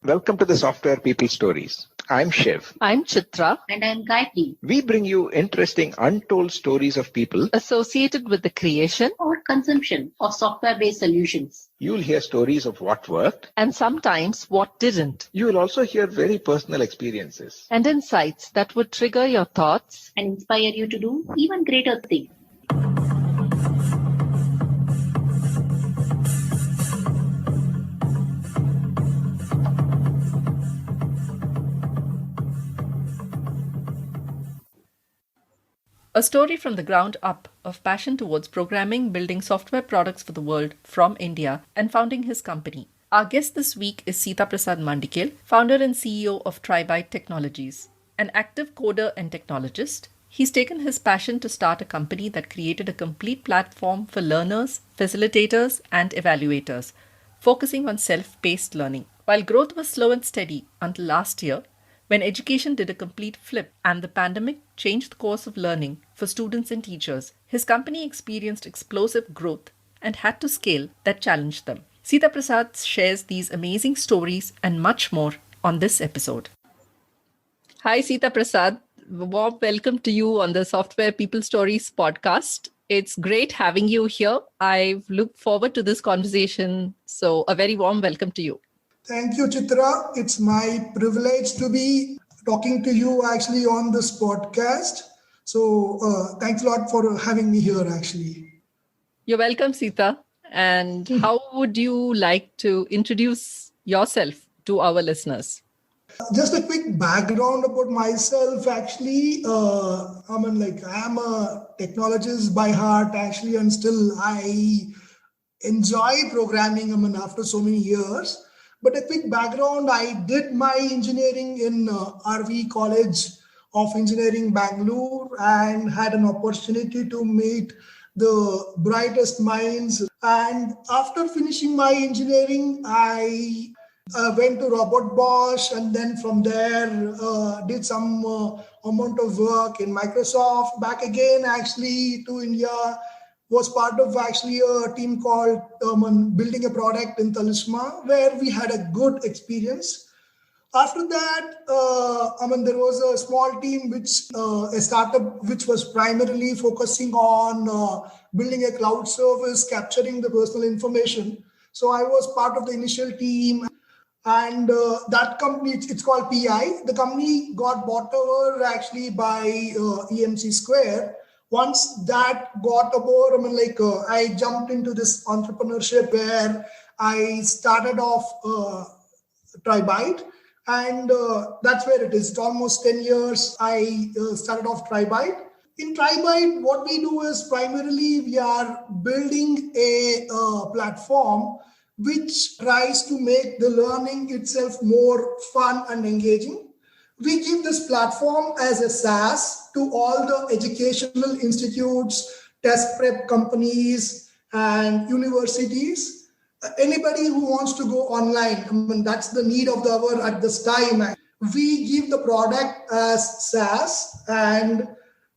Welcome to the Software People Stories. I'm Shiv. I'm Chitra. And I'm Gayatri. We bring you interesting, untold stories of people Associated with the creation or consumption of software-based solutions. You'll hear stories of what worked and sometimes what didn't. You will also hear very personal experiences and insights that would trigger your thoughts and inspire you to do even greater things. A story from the ground up of passion towards programming, building software products for the world from India, and founding his company. Our guest this week is Seethaprasad Mandikel, founder and CEO of Tribyte Technologies. An active coder and technologist, he's taken his passion to start a company that created a complete platform for learners, facilitators, and evaluators, focusing on self-paced learning. While growth was slow and steady until last year, when education did a complete flip and the pandemic changed the course of learning for students and teachers, his company experienced explosive growth and had to scale that challenged them. Seethaprasad shares these amazing stories and much more on this episode. Hi, Seethaprasad. Warm welcome to you on the Software People Stories podcast. It's great having you here. I've looked forward to this conversation, so a very warm welcome to you. Thank you, Chitra. It's my privilege to be talking to you actually on this podcast. So thanks a lot for having me here actually. You're welcome, Seetha. And how would you like to introduce yourself to our listeners? Just a quick background about myself actually. I'm a technologist by heart actually, and still I enjoy programming after so many years. But a quick background, I did my engineering in RV College of Engineering, Bangalore, and had an opportunity to meet the brightest minds. And after finishing my engineering, I went to Robert Bosch, and then from there did some amount of work in Microsoft. Back again, actually, to India. Was part of actually a team called building a product in Talisma, where we had a good experience. After that, there was a small team, a startup which was primarily focusing on building a cloud service, capturing the personal information. So I was part of the initial team, and that company, it's called PI. The company got bought over actually by EMC Square. Once that got over, I jumped into this entrepreneurship where I started off Tribyte, and that's where it is. It's almost 10 years I started off Tribyte. In Tribyte, what we do is primarily we are building a platform which tries to make the learning itself more fun and engaging. We give this platform as a SaaS to all the educational institutes, test prep companies, and universities. Anybody who wants to go online, that's the need of the hour at this time. We give the product as SaaS, and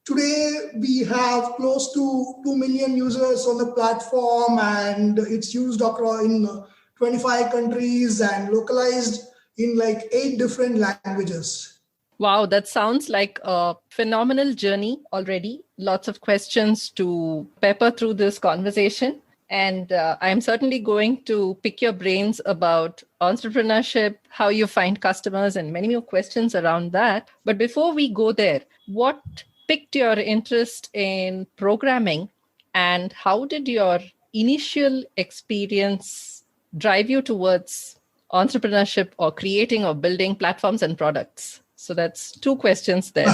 today we have close to 2 million users on the platform, and it's used across in 25 countries and localized in 8 different languages. Wow, that sounds like a phenomenal journey already. Lots of questions to pepper through this conversation. And I'm certainly going to pick your brains about entrepreneurship, how you find customers, and many more questions around that. But before we go there, what piqued your interest in programming, and how did your initial experience drive you towards entrepreneurship or creating or building platforms and products? So that's 2 questions there.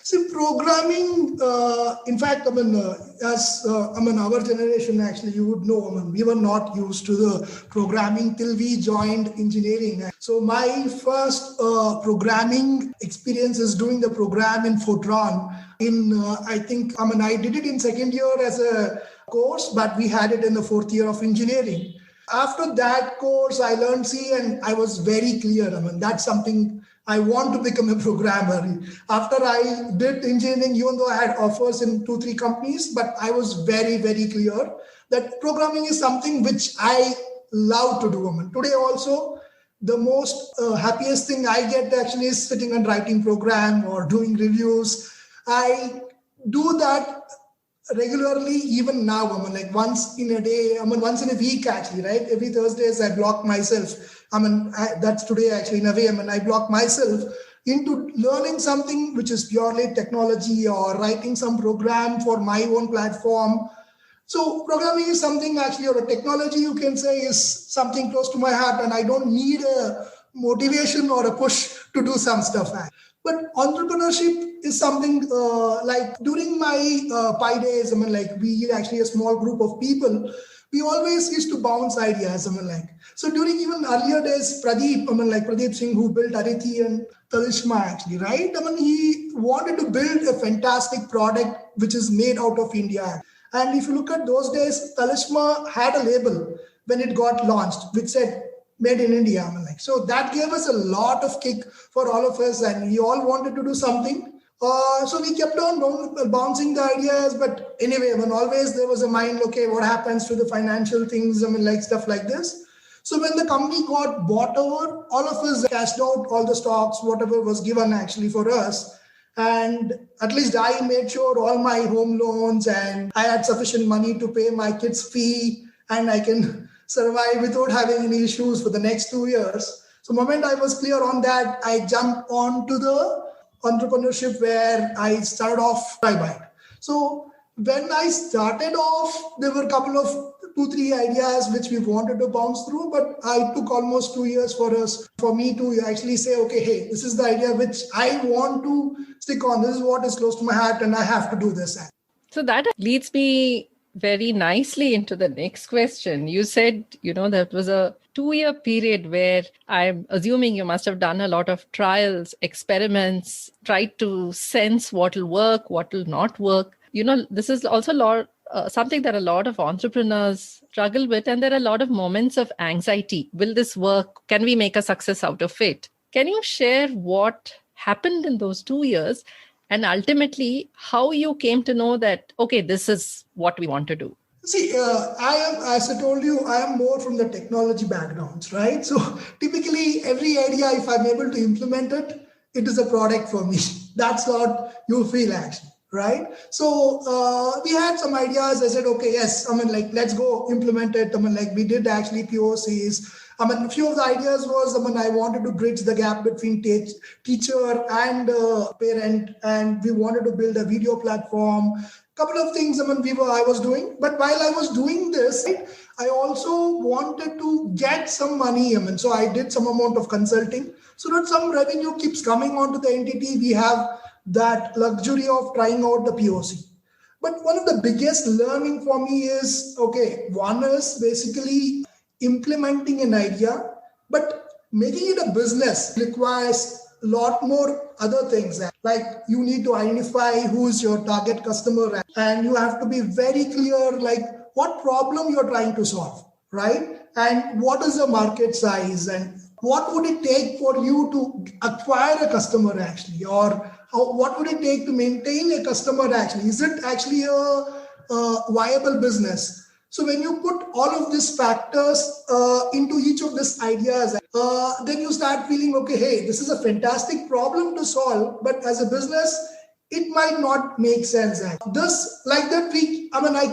See, programming, in fact, our generation, actually, you would know, we were not used to the programming till we joined engineering. So my first programming experience is doing the program in Fortran. I did it in second year as a course, but we had it in the 4th year of engineering. After that course, I learned C, and I was very clear. That's something I want to become a programmer. After I did engineering, even though I had offers in 2-3 companies, but I was very, very clear that programming is something which I love to do. Today also, the most happiest thing I get actually is sitting and writing program or doing reviews. I do that regularly even now. Like once in a day, once in a week actually, right? Every Thursdays I block myself. That's today actually in a way. I block myself into learning something which is purely technology or writing some program for my own platform. So programming is something actually, or a technology you can say, is something close to my heart, and I don't need a motivation or a push to do some stuff. But entrepreneurship is something like during my Pi days, we actually a small group of people, we always used to bounce ideas. So during even earlier days, Pradeep Singh, who built Arithi and Talisma actually, right? He wanted to build a fantastic product which is made out of India. And if you look at those days, Talisma had a label when it got launched, which said made in India. So that gave us a lot of kick for all of us, and we all wanted to do something. So we kept on bouncing the ideas, but anyway, always there was a mind, okay, what happens to the financial things, stuff like this. So when the company got bought over, all of us cashed out all the stocks, whatever was given actually for us. And at least I made sure all my home loans and I had sufficient money to pay my kids' fee, and I can survive without having any issues for the next 2 years. So the moment I was clear on that, I jumped on to the entrepreneurship where I started off Tribyte. So when I started off, there were a couple of 2-3 ideas which we wanted to bounce through, but I took almost 2 years for me to actually say, okay, hey, this is the idea which I want to stick on. This is what is close to my heart, and I have to do this. So that leads me very nicely into the next question. You said, that was a 2-year period where I'm assuming you must have done a lot of trials, experiments, tried to sense what will work, what will not work. This is also something that a lot of entrepreneurs struggle with, and there are a lot of moments of anxiety. Will this work? Can we make a success out of it? Can you share what happened in those 2 years, and ultimately how you came to know that, okay, this is what we want to do? See, as I told you, I am more from the technology backgrounds, right? So typically every idea, if I'm able to implement it, it is a product for me. That's what you feel actually, right? So we had some ideas. I said, okay, yes, let's go implement it. We did actually POCs. A few of the ideas was, I wanted to bridge the gap between teacher and parent, and we wanted to build a video platform. Couple of things, I was doing. But while I was doing this, right, I also wanted to get some money. So I did some amount of consulting so that some revenue keeps coming onto the entity. We have that luxury of trying out the POC. But one of the biggest learning for me is, okay, one is basically implementing an idea, but making it a business requires a lot more other things. Like you need to identify who is your target customer, and you have to be very clear, like what problem you're trying to solve, right? And what is the market size, and what would it take for you to acquire a customer actually, or what would it take to maintain a customer actually? Is it actually a viable business? So when you put all of these factors into each of these ideas, then you start feeling, okay, hey, this is a fantastic problem to solve, but as a business, it might not make sense. I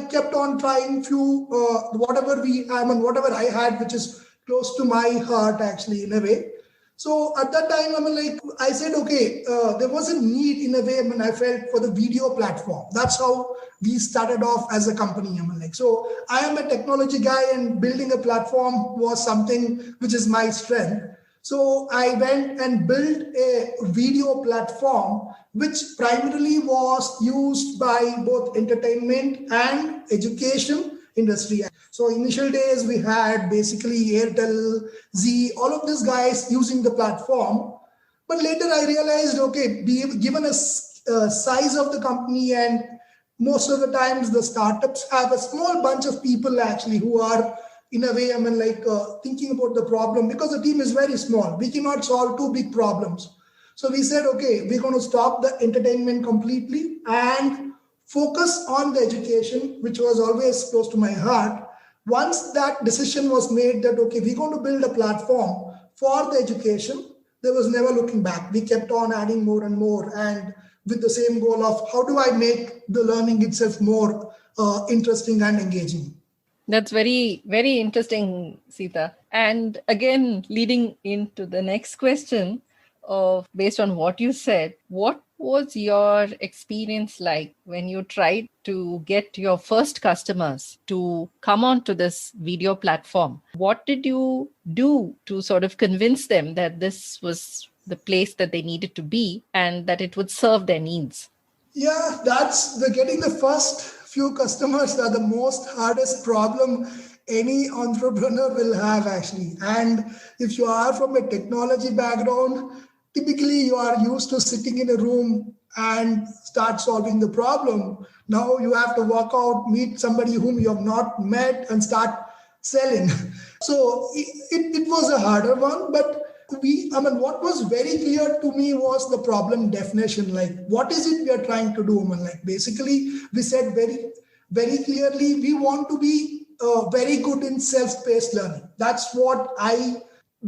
kept on trying few, whatever I had, which is close to my heart actually in a way. So at that time, I said, okay, there was a need in a way, I felt for the video platform. That's how we started off as a company. So I am a technology guy, and building a platform was something which is my strength. So I went and built a video platform, which primarily was used by both entertainment and education industry. So initial days we had basically Airtel, Z, all of these guys using the platform. But later I realized, okay, given a size of the company, and most of the times the startups have a small bunch of people actually who are in a way, thinking about the problem, because the team is very small. We cannot solve two big problems. So we said, okay, we're going to stop the entertainment completely and focus on the education, which was always close to my heart. Once that decision was made that, okay, we're going to build a platform for the education, there was never looking back. We kept on adding more and more, and with the same goal of how do I make the learning itself more interesting and engaging. That's very, very interesting, Seetha. And again, leading into the next question of based on what you said, what was your experience like when you tried to get your first customers to come onto this video platform? What did you do to sort of convince them that this was the place that they needed to be and that it would serve their needs? Yeah, that's the getting the first few customers are the most hardest problem any entrepreneur will have actually. And if you are from a technology background, typically you are used to sitting in a room and start solving the problem. Now you have to walk out, meet somebody whom you have not met and start selling. So it was a harder one, but what was very clear to me was the problem definition. Like, what is it we are trying to do? Basically, we said very, very clearly, we want to be very good in self-paced learning. That's what I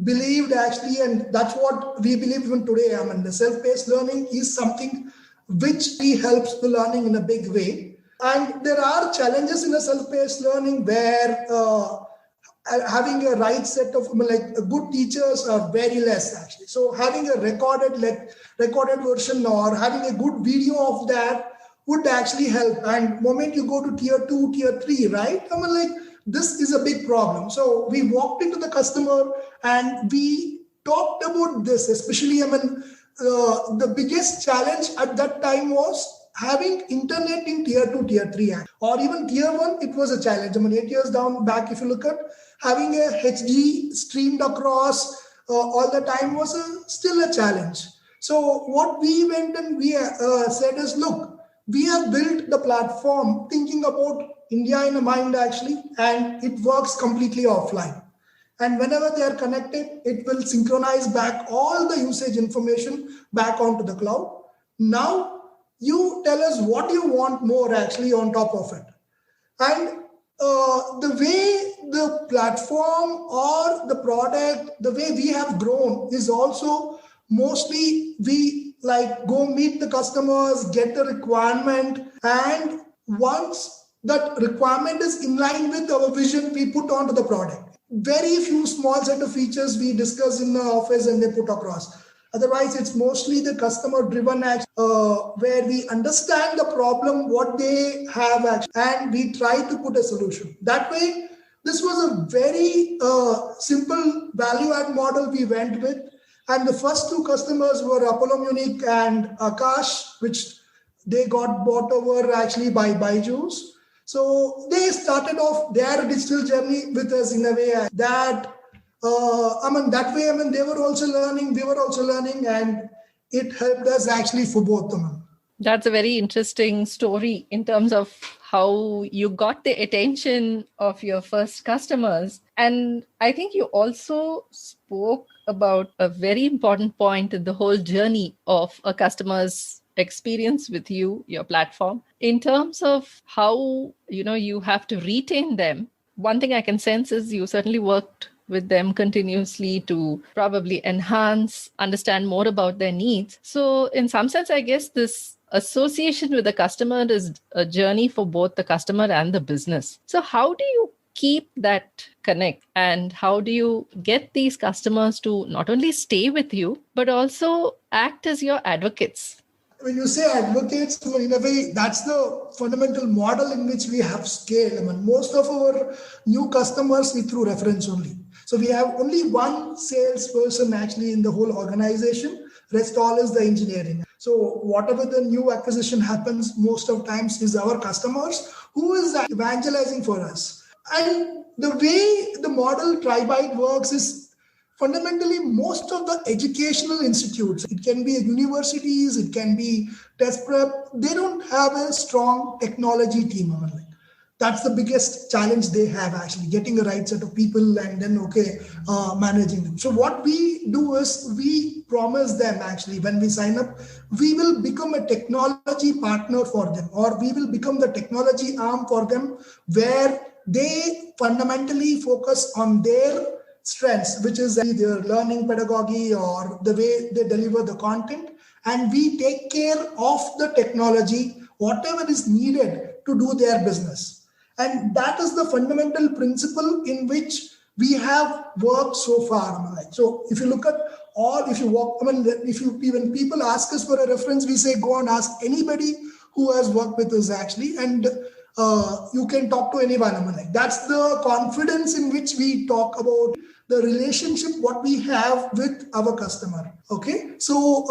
believed actually, and that's what we believe even today. The self-paced learning is something which helps the learning in a big way. And there are challenges in a self-paced learning where having a right set of good teachers are very less actually. So having a recorded version or having a good video of that would actually help. And moment you go to tier 2, tier 3, right? This is a big problem. So we walked into the customer and we talked about this, especially the biggest challenge at that time was having internet in tier 2, tier 3, or even tier 1, it was a challenge. 8 years down back, if you look at having a HD streamed across all the time was still a challenge. So what we went and we said is, look, we have built the platform thinking about India in mind actually, and it works completely offline. And whenever they are connected, it will synchronize back all the usage information back onto the cloud. Now, you tell us what you want more actually on top of it. And the way the platform or the product, the way we have grown is also mostly we go meet the customers, get the requirement, and once that requirement is in line with our vision, we put onto the product. Very few small set of features we discuss in the office and they put across. Otherwise, it's mostly the customer-driven action where we understand the problem, what they have, and we try to put a solution. That way, this was a very simple value-add model we went with. And the first two customers were Apollo Munich and Akash, which they got bought over actually by Byju's. So they started off their digital journey with us in a way that that way, they were also learning, we were also learning, and it helped us actually for both of them. That's a very interesting story in terms of how you got the attention of your first customers. And I think you also spoke about a very important point in the whole journey of a customer's experience with you, your platform, in terms of how, you have to retain them. One thing I can sense is you certainly worked with them continuously to probably enhance, understand more about their needs. So in some sense, I guess this association with the customer is a journey for both the customer and the business. So how do you keep that connect, and how do you get these customers to not only stay with you, but also act as your advocates? When you say advocates, in a way, that's the fundamental model in which we have scaled. Most of our new customers we through reference only. So we have only one salesperson actually in the whole organization. Rest all is the engineering. So whatever the new acquisition happens, most of times is our customers who is evangelizing for us. And the way the model Tribyte works is fundamentally most of the educational institutes, it can be universities, it can be test prep, they don't have a strong technology team. That's the biggest challenge they have actually, getting the right set of people and then managing them. So what we do is we promise them actually when we sign up, we will become a technology partner for them, or we will become the technology arm for them, where they fundamentally focus on their strengths, which is their learning pedagogy or the way they deliver the content. And we take care of the technology, whatever is needed to do their business. And that is the fundamental principle in which we have worked so far. So if you look at if you walk, when people ask us for a reference, we say, go and ask anybody who has worked with us actually. And you can talk to anyone. That's the confidence in which we talk about the relationship, what we have with our customer. Okay. So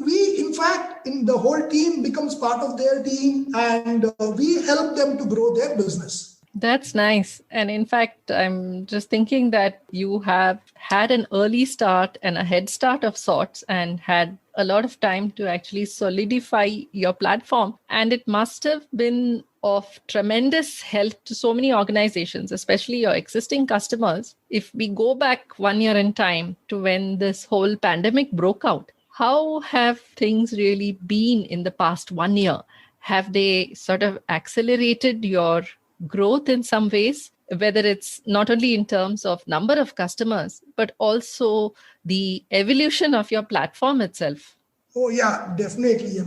we, in fact, in the whole team becomes part of their team, and we help them to grow their business. That's nice. And in fact, I'm just thinking that you have had an early start and a head start of sorts and had a lot of time to actually solidify your platform. And it must have been of tremendous help to so many organizations, especially your existing customers. If we go back 1 year in time to when this whole pandemic broke out, how have things really been in the past 1 year? Have they sort of accelerated your growth in some ways, whether it's not only in terms of number of customers, but also the evolution of your platform itself? Oh yeah, definitely.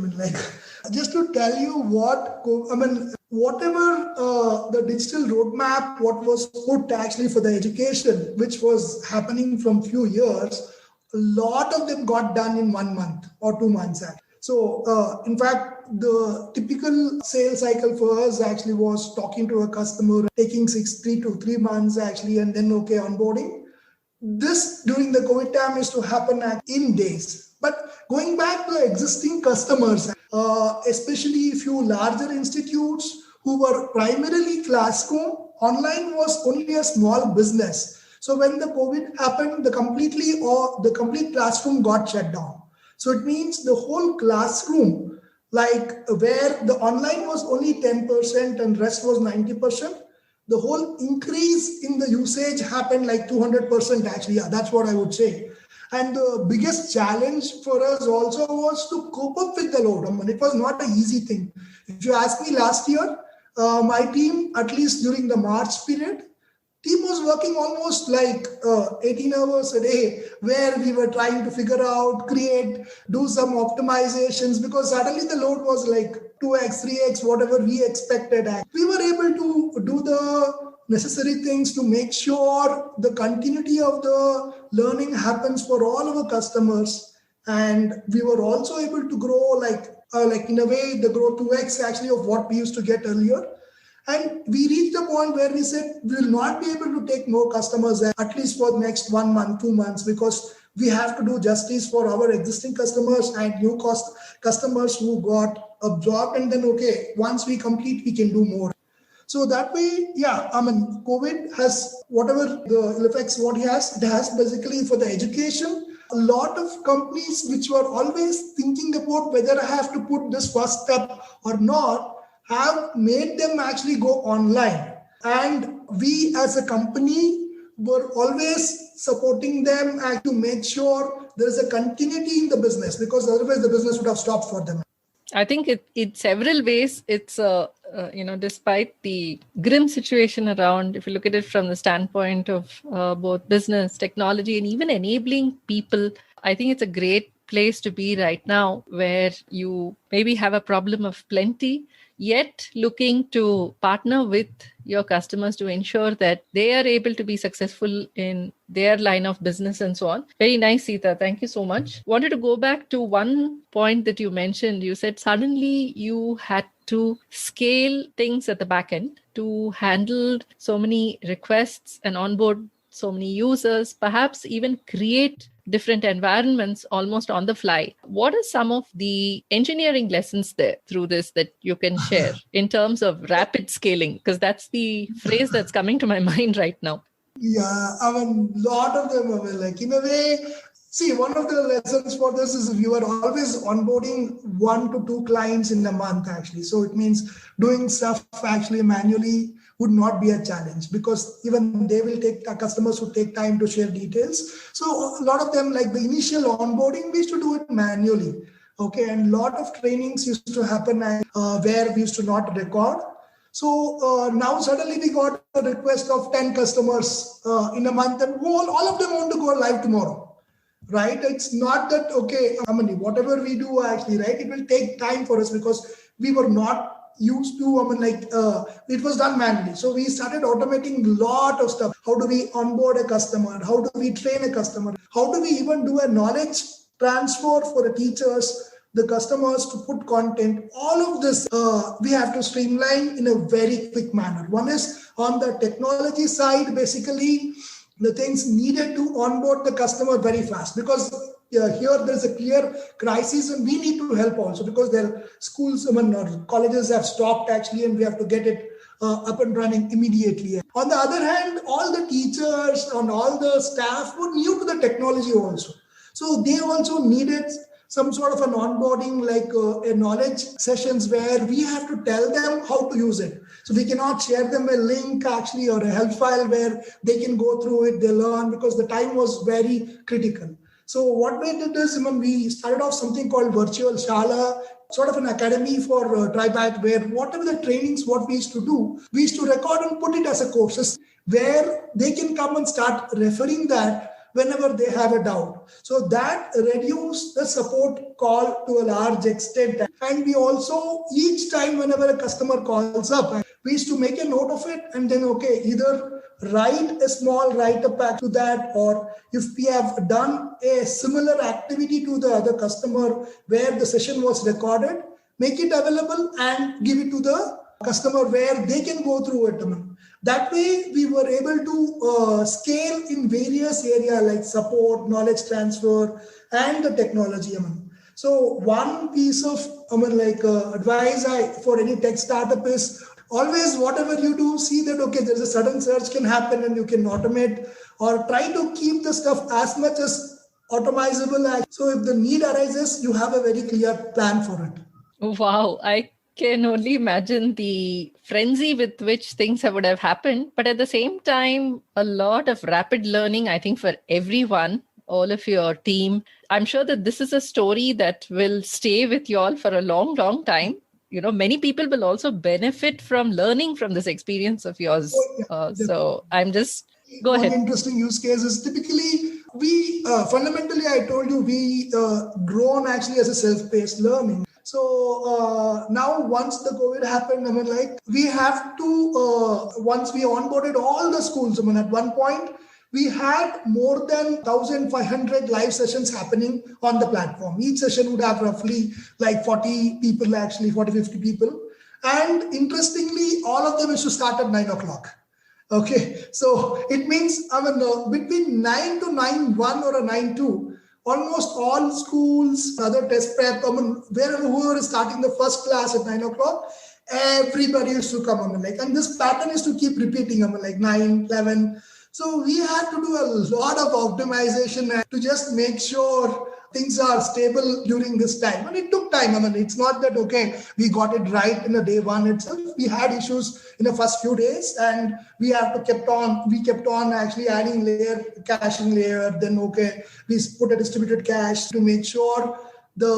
Just to tell you whatever the digital roadmap, what was put actually for the education, which was happening from few years, a lot of them got done in 1 month or 2 months. So in fact, the typical sales cycle for us actually was talking to a customer, taking 3 to 3 months actually, and then onboarding. This during the COVID time is to happen in days. But going back to existing customers, especially few larger institutes who were primarily classroom, online was only a small business. So when the COVID happened, the complete classroom got shut down. So it means the whole classroom, where the online was only 10% and rest was 90%, the whole increase in the usage happened 200% actually. Yeah, that's what I would say. And the biggest challenge for us also was to cope up with the load. It was not an easy thing. If you ask me last year, my team, at least during the March period, team was working almost 18 hours a day, where we were trying to figure out, do some optimizations, because suddenly the load was 2x, 3x, whatever we expected. We were able to do the necessary things to make sure the continuity of the learning happens for all our customers. And we were also able to grow in a way, the growth 2x actually of what we used to get earlier. And we reached a point where we said we will not be able to take more customers, at least for the next 1 month, 2 months, because we have to do justice for our existing customers and new customers who got absorbed. And then, once we complete, we can do more. So that way, COVID has whatever the effects, it has basically for the education. A lot of companies which were always thinking about whether I have to put this first step or not, have made them actually go online. And we as a company were always supporting them and to make sure there is a continuity in the business, because otherwise the business would have stopped for them. I think in several ways, it's, despite the grim situation around, if you look at it from the standpoint of both business, technology, and even enabling people, I think it's a great place to be right now, where you maybe have a problem of plenty, yet looking to partner with your customers to ensure that they are able to be successful in their line of business and so on. Very nice, Seetha. Thank you so much. Wanted to go back to one point that you mentioned. You said suddenly you had to scale things at the back end to handle so many requests and onboard so many users, perhaps even create different environments almost on the fly. What are some of the engineering lessons there through this that you can share in terms of rapid scaling? Because that's the phrase that's coming to my mind right now. Yeah, lot of them are in a way. See, one of the lessons for this is you are always onboarding 1 to 2 clients in a month actually. So it means doing stuff actually manually would not be a challenge, because even they will take customers who take time to share details. So a lot of them, the initial onboarding, we used to do it manually. And a lot of trainings used to happen where we used to not record. So now suddenly we got a request of 10 customers in a month, and all of them want to go live tomorrow. Right? It's not that, okay, whatever we do actually, right, it will take time for us because we were not used to, it was done manually. So we started automating a lot of stuff. How do we onboard a customer? How do we train a customer? How do we even do a knowledge transfer for the teachers, the customers to put content? All of this we have to streamline in a very quick manner. One is on the technology side, basically, the things needed to onboard the customer very fast, because here there's a clear crisis and we need to help also, because their schools or colleges have stopped actually, and we have to get it up and running immediately. On the other hand, all the teachers and all the staff were new to the technology also. So they also needed some sort of an onboarding, like a knowledge sessions where we have to tell them how to use it. So we cannot share them a link actually or a help file where they can go through it, they learn, because the time was very critical. So what we did is, we started off something called Virtual Shala, sort of an academy for Tribyte, where whatever the trainings, what we used to do, we used to record and put it as a courses where they can come and start referring that whenever they have a doubt. So that reduced the support call to a large extent. And we also, each time whenever a customer calls up, we used to make a note of it and then, either write a small write-up back to that, or if we have done a similar activity to the other customer where the session was recorded, make it available and give it to the customer where they can go through it. That way, we were able to scale in various areas like support, knowledge transfer, and the technology. So one piece of advice for any tech startup is always, whatever you do, see that, there's a sudden search can happen and you can automate, or try to keep the stuff as much as automizable. So if the need arises, you have a very clear plan for it. Wow, I can only imagine the frenzy with which things would have happened. But at the same time, a lot of rapid learning, I think, for everyone, all of your team. I'm sure that this is a story that will stay with you all for a long, long time. Many people will also benefit from learning from this experience of yours. So I'm just, go ahead. One interesting use case is typically we, fundamentally, I told you, we grown actually as a self-paced learning. So now once the COVID happened, we have to, once we onboarded all the schools, at one point, we had more than 1,500 live sessions happening on the platform. Each session would have roughly like 40 people, actually 40, 50 people. And interestingly, all of them used to start at 9 o'clock. Okay, so it means between 9 to 9:1 or a 9:2, almost all schools, other test prep, whoever is starting the first class at 9 o'clock, everybody used to come, and this pattern is to keep repeating, 9, 11. So we had to do a lot of optimization to just make sure things are stable during this time. And it took time. It's not that, we got it right in the day one itself. We had issues in the first few days, and we kept on actually adding caching layer. Then, we put a distributed cache to make sure the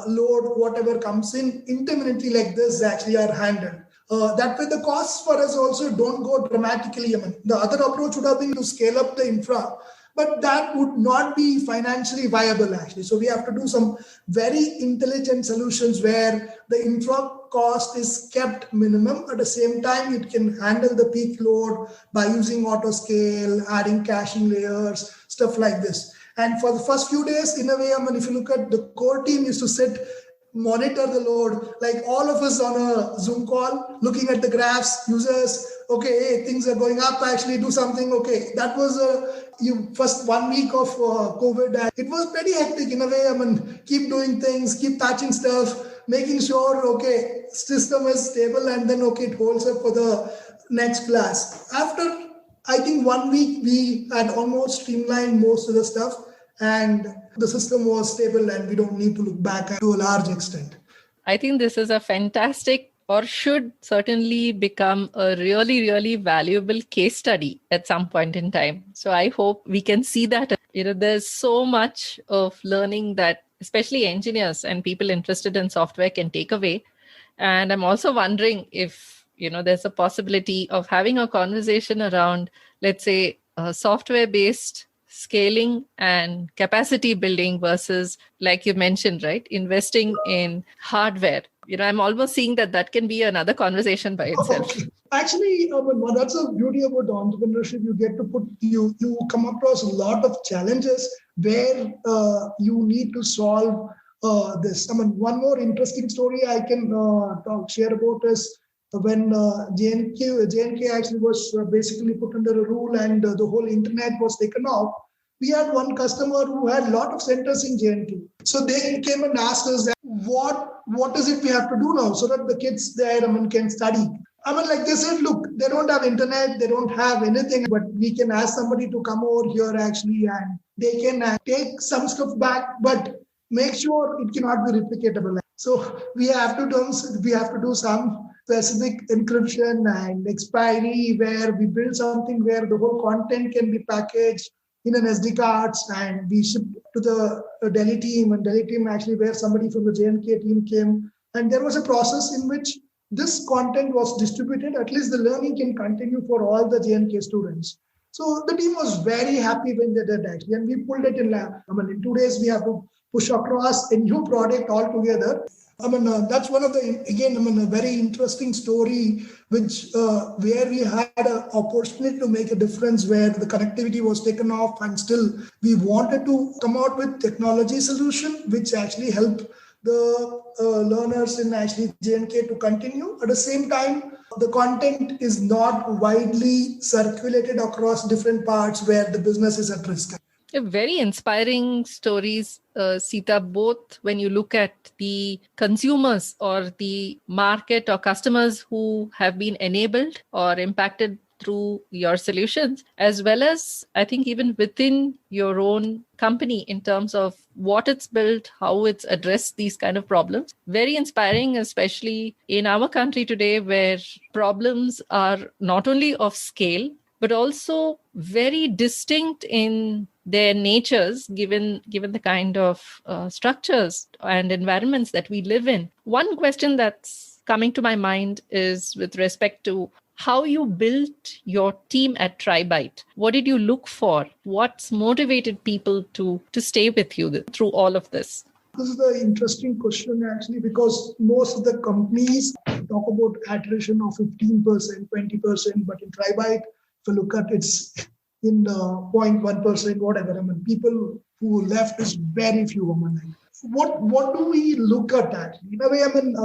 load, whatever comes in intermittently like this, actually are handled. That way, the costs for us also don't go dramatically. The other approach would have been to scale up the infra, but that would not be financially viable, actually. So we have to do some very intelligent solutions where the infra cost is kept minimum. At the same time, it can handle the peak load by using auto scale, adding caching layers, stuff like this. And for the first few days, in a way, if you look at the core team used to sit, monitor the load, like all of us on a Zoom call, looking at the graphs, users, hey, things are going up, actually do something. That was first 1 week of COVID. It was pretty hectic in a way. Keep doing things, keep patching stuff, making sure, system is stable, and then, it holds up for the next class. After, I think 1 week, we had almost streamlined most of the stuff, and the system was stable, and we don't need to look back to a large extent. I think this is a fantastic, or should certainly become a really, really valuable case study at some point in time. So I hope we can see that. There's so much of learning that especially engineers and people interested in software can take away. And I'm also wondering if there's a possibility of having a conversation around, let's say, software-based scaling and capacity building versus, like you mentioned, right, investing in hardware. I'm almost seeing that can be another conversation by itself. Okay. Actually, that's a beauty about entrepreneurship. You get to you come across a lot of challenges where you need to solve this. One more interesting story I can share about is when JNK actually was basically put under a rule and the whole internet was taken off. We had one customer who had a lot of centers in JNK. So they came and asked us that what is it we have to do now so that the kids there can study. They said, look, they don't have internet, they don't have anything, but we can ask somebody to come over here actually and they can take some stuff back, but make sure it cannot be replicatable. So we have to do some specific encryption and expiry where we build something where the whole content can be packaged in an SD cards and we ship to the Delhi team, and Delhi team actually where somebody from the JNK team came, and there was a process in which this content was distributed. At least the learning can continue for all the JNK students. So the team was very happy when they did actually, and we pulled it in lab. In 2 days we have to push across a new product altogether. That's one of the, again, a very interesting story, which where we had an opportunity to make a difference, where the connectivity was taken off and still we wanted to come out with technology solution, which actually helped the learners in actually JNK to continue. At the same time, the content is not widely circulated across different parts where the business is at risk. Very inspiring stories, Seetha, both when you look at the consumers or the market or customers who have been enabled or impacted through your solutions, as well as I think even within your own company in terms of what it's built, how it's addressed these kind of problems. Very inspiring, especially in our country today, where problems are not only of scale, but also very distinct in their natures, given the kind of structures and environments that we live in. One question that's coming to my mind is with respect to how you built your team at Tribyte. What did you look for? What's motivated people to stay with you through all of this? This is an interesting question actually, because most of the companies talk about attrition of 15%, 20%, but in Tribyte, if you look at it's in 0.1%, whatever. People who left is very few. What do we look at actually? In a way,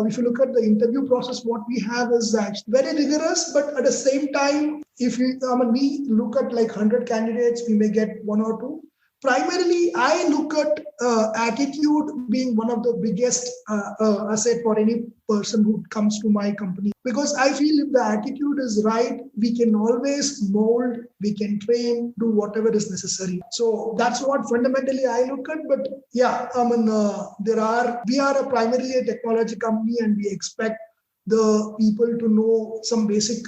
if you look at the interview process, what we have is actually very rigorous, but at the same time, if we look at like 100 candidates, we may get one or two. Primarily, I look at attitude being one of the biggest asset for any person who comes to my company. Because I feel if the attitude is right, we can always mold, we can train, do whatever is necessary. So that's what fundamentally I look at. But yeah, we are primarily a technology company and we expect the people to know some basic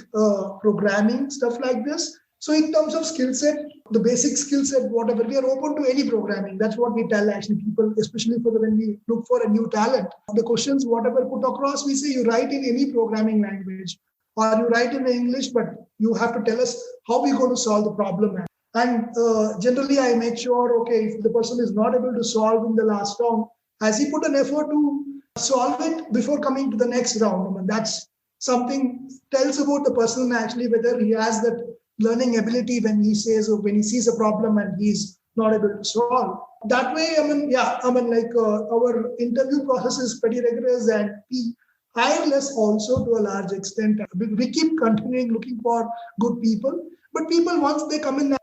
programming, stuff like this. So in terms of skill set, the basic skill set, whatever, we are open to any programming. That's what we tell actually people, especially when we look for a new talent. The questions, whatever put across, we say you write in any programming language or you write in English, but you have to tell us how we're going to solve the problem. And generally, I make sure, okay, if the person is not able to solve in the last round, has he put an effort to solve it before coming to the next round? That's something tells about the person actually, whether he has that learning ability when he says or when he sees a problem and he's not able to solve. That way, our interview process is pretty rigorous and we hire less also to a large extent. We keep continuing looking for good people, but people once they come in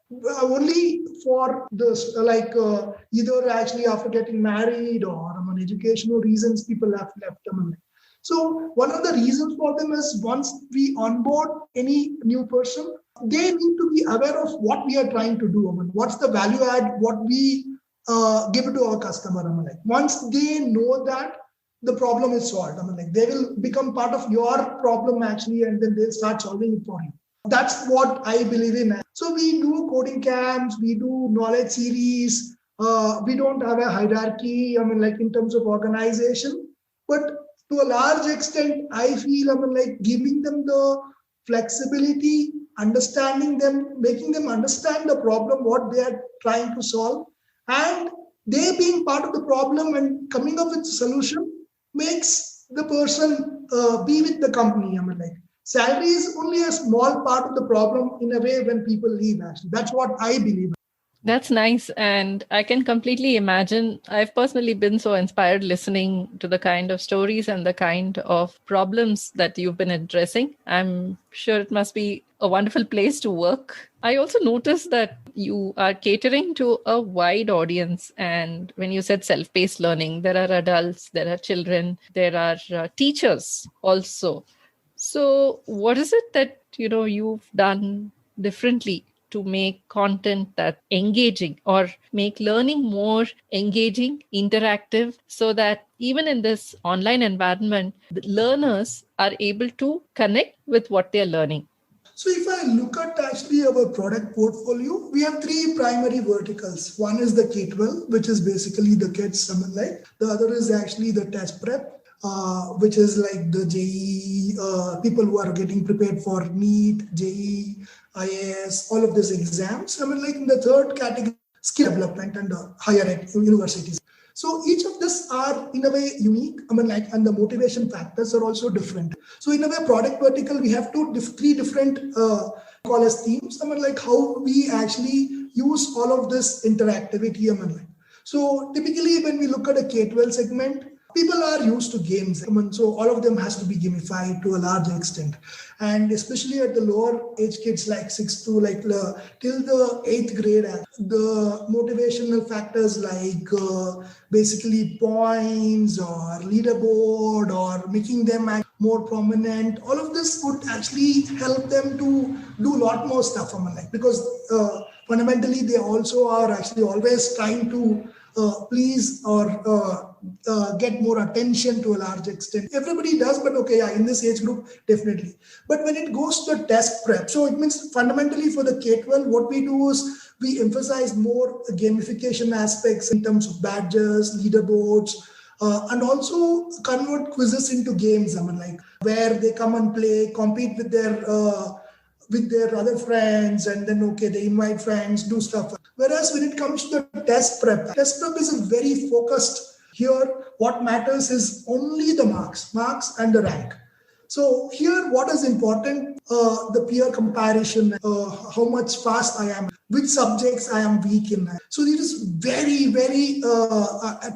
only for this, either actually after getting married or educational reasons, people have left them. So one of the reasons for them is once we onboard any new person, they need to be aware of what we are trying to do. What's the value add, what we give to our customer. Once they know that, the problem is solved. They will become part of your problem actually, and then they'll start solving it for you. That's what I believe in. So we do coding camps, we do knowledge series. We don't have a hierarchy, in terms of organization. But To a large extent, I feel like giving them the flexibility, understanding them, making them understand the problem, what they are trying to solve, and they being part of the problem and coming up with a solution makes the person be with the company. Like salary is only a small part of the problem in a way when people leave. Actually, that's what I believe. That's nice. And I can completely imagine. I've personally been so inspired listening to the kind of stories and the kind of problems that you've been addressing. I'm sure it must be a wonderful place to work. I also noticed that you are catering to a wide audience. And when you said self-paced learning, there are adults, there are children, there are teachers also. So what is it that, you've done differently to make content that engaging or make learning more engaging, interactive, so that even in this online environment, the learners are able to connect with what they're learning? So if I look at actually our product portfolio, we have three primary verticals. One is the K-12, which is basically the kids summer life. The other is actually the test prep, which is like the JEE, people who are getting prepared for NEET, JEE, IAS, all of these exams. Like in the third category, skill development and higher ed universities. So each of this are in a way unique. And the motivation factors are also different. So in a way, product vertical, we have three different call as themes. Like how we actually use all of this interactivity. So typically when we look at a K-12 segment, people are used to games. So all of them has to be gamified to a large extent. And especially at the lower age kids like 6 to till the 8th grade, the motivational factors like basically points or leaderboard or making them more prominent, all of this would actually help them to do a lot more stuff. Because fundamentally they also are actually always trying to please or get more attention to a large extent. Everybody does, but okay, in this age group, definitely. But when it goes to test prep, so it means fundamentally for the K-12, what we do is we emphasize more gamification aspects in terms of badges, leaderboards, and also convert quizzes into games. Where they come and play, compete with their other friends, and then they invite friends, do stuff. Whereas when it comes to the test prep is very focused. Here, what matters is only the marks and the rank. So here, what is important? The peer comparison, how much fast I am, which subjects I am weak in. So there is very, very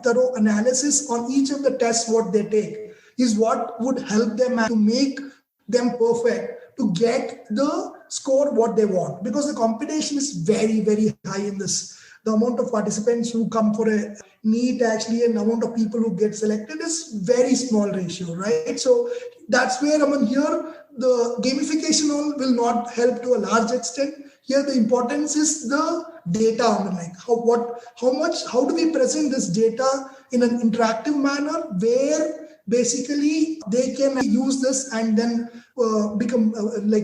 thorough analysis on each of the tests. What they take is what would help them to make them perfect to get the score what they want, because the competition is very, very high in this. The amount of participants who come for a NEET actually and the amount of people who get selected is very small ratio, right? So that's where here the gamification will not help to a large extent. Here the importance is the data. How do we present this data in an interactive manner where basically they can use this and then become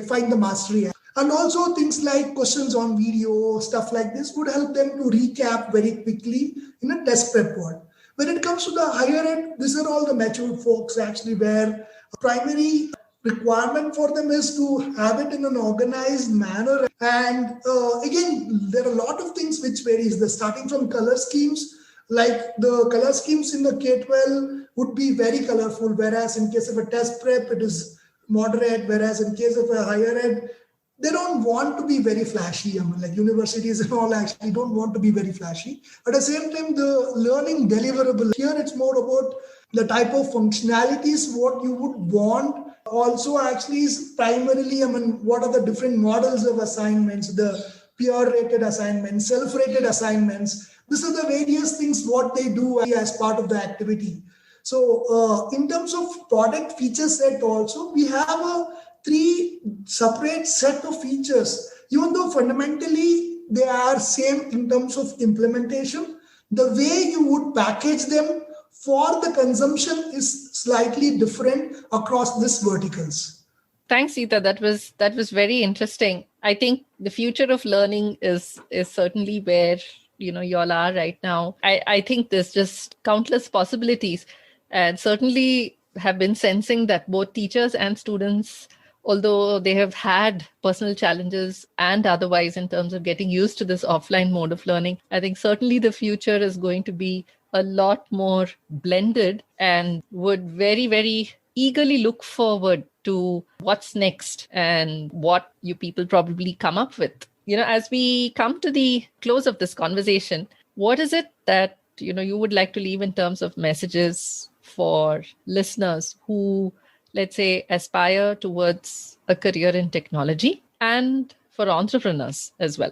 find the mastery. And also things like questions on video, stuff like this would help them to recap very quickly in a test prep world. When it comes to the higher ed, these are all the mature folks actually, where a primary requirement for them is to have it in an organized manner. And again, there are a lot of things which varies. Starting from color schemes, like the color schemes in the K-12 would be very colorful, whereas in case of a test prep, it is moderate, whereas in case of a higher ed, they don't want to be very flashy. Universities and all actually don't want to be very flashy. At the same time, the learning deliverable, here it's more about the type of functionalities, what you would want. Also actually is primarily, what are the different models of assignments, the peer-rated assignments, self-rated assignments. These are the various things what they do as part of the activity. So in terms of product feature set also, we have a 3 separate set of features. Even though fundamentally they are same in terms of implementation, the way you would package them for the consumption is slightly different across these verticals. Thanks, Seetha. That was very interesting. I think the future of learning is certainly where y'all are right now. I think there's just countless possibilities, and certainly have been sensing that both teachers and students, although they have had personal challenges and otherwise in terms of getting used to this offline mode of learning, I think certainly the future is going to be a lot more blended and would very, very eagerly look forward to what's next and what you people probably come up with. As we come to the close of this conversation, what is it that you would like to leave in terms of messages for listeners who, let's say, aspire towards a career in technology, and for entrepreneurs as well?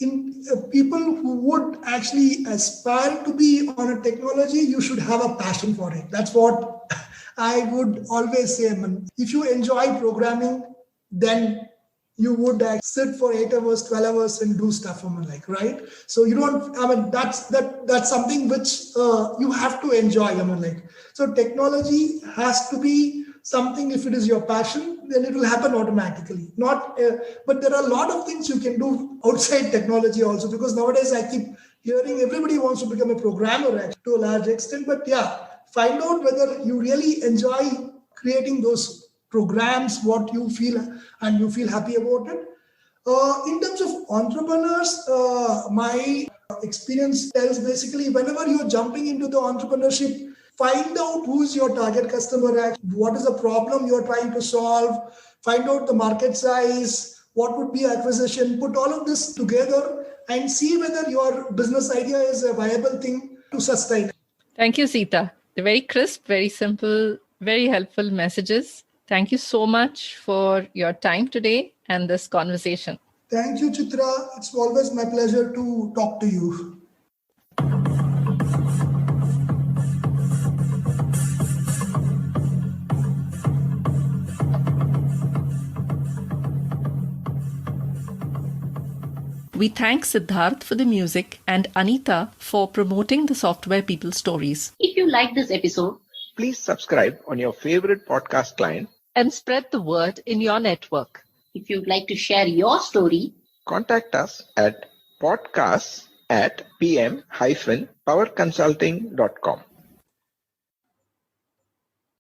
In people who would actually aspire to be on a technology, you should have a passion for it. That's what I would always say. If you enjoy programming, then you would sit for 8 hours, 12 hours and do stuff, right? So you don't, that's something which you have to enjoy, So technology has to be something, if it is your passion, then it will happen automatically. But there are a lot of things you can do outside technology also, because nowadays I keep hearing everybody wants to become a programmer to a large extent. But yeah, find out whether you really enjoy creating those programs, what you feel, and you feel happy about it. In terms of entrepreneurs, my experience tells basically whenever you're jumping into the entrepreneurship, find out who's your target customer, what is the problem you're trying to solve, find out the market size, what would be acquisition, put all of this together and see whether your business idea is a viable thing to sustain. Thank you, Seetha. They're very crisp, very simple, very helpful messages. Thank you so much for your time today and this conversation. Thank you, Chitra. It's always my pleasure to talk to you. We thank Siddharth for the music and Anita for promoting the Software People stories. If you like this episode, Please subscribe on your favorite podcast client. And spread the word in your network. if you'd like to share your story, Contact us at podcasts@pm-powerconsulting.com.